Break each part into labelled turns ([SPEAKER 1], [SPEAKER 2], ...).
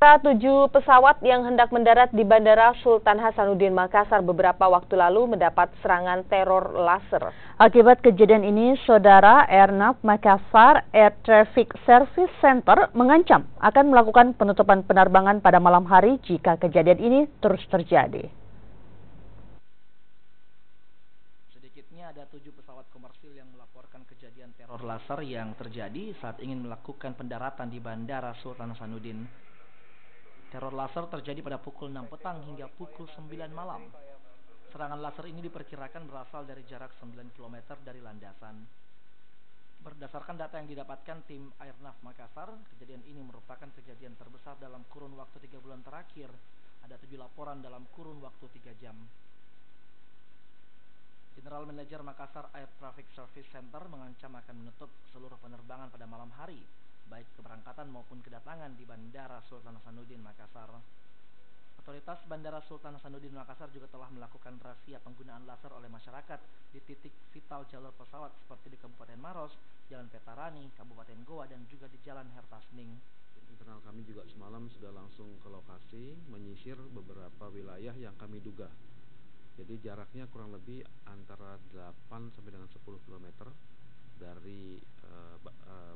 [SPEAKER 1] Tujuh pesawat yang hendak mendarat di Bandara Sultan Hasanuddin Makassar beberapa waktu lalu mendapat serangan teror laser. Akibat kejadian ini, Saudara Airnav Makassar Air Traffic Service Center mengancam akan melakukan penutupan penerbangan pada malam hari jika kejadian ini terus terjadi.
[SPEAKER 2] Sedikitnya ada 7 pesawat komersil yang melaporkan kejadian teror laser yang terjadi saat ingin melakukan pendaratan di Bandara Sultan Hasanuddin. Teror laser terjadi pada pukul 6 petang hingga pukul 9 malam. Serangan laser ini diperkirakan berasal dari jarak 9 km dari landasan. Berdasarkan data yang didapatkan tim Airnav Makassar, kejadian ini merupakan kejadian terbesar dalam kurun waktu 3 bulan terakhir. Ada 7 laporan dalam kurun waktu 3 jam. General Manager Makassar Air Traffic Service Center mengancam akan menutup seluruh penerbangan pada malam hari, baik keberangkatan maupun kedatangan di Bandara Sultan Hasanuddin Makassar. Otoritas Bandara Sultan Hasanuddin Makassar juga telah melakukan razia penggunaan laser oleh masyarakat di titik vital jalur pesawat seperti di Kabupaten Maros, Jalan Petarani, Kabupaten Goa, dan juga di Jalan Hertasning.
[SPEAKER 3] Internal kami juga semalam sudah langsung ke lokasi menyisir beberapa wilayah yang kami duga. Jadi jaraknya kurang lebih antara 8 sampai dengan 10 km dari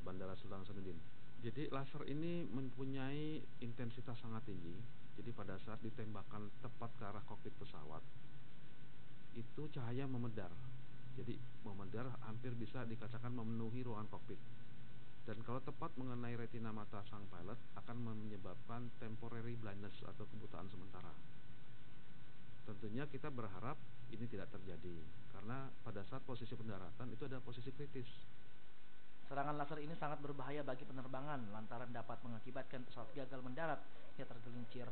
[SPEAKER 3] Bandara Sultan Hasanuddin. Jadi laser ini mempunyai intensitas sangat tinggi. Jadi pada saat ditembakkan tepat ke arah kokpit pesawat, itu cahaya memedar. Jadi memedar hampir bisa dikatakan memenuhi ruangan kokpit. Dan kalau tepat mengenai retina mata sang pilot akan menyebabkan temporary blindness atau kebutaan sementara. Tentunya kita berharap ini tidak terjadi, karena pada saat posisi pendaratan itu ada posisi kritis.
[SPEAKER 2] Serangan laser ini sangat berbahaya bagi penerbangan lantaran dapat mengakibatkan pesawat gagal mendarat hingga tergelincir.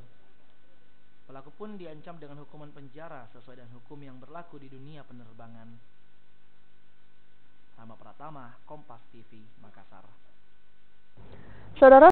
[SPEAKER 2] Pelaku pun diancam dengan hukuman penjara sesuai dengan hukum yang berlaku di dunia penerbangan. Rama Pratama, Kompas TV, Makassar.
[SPEAKER 1] Saudara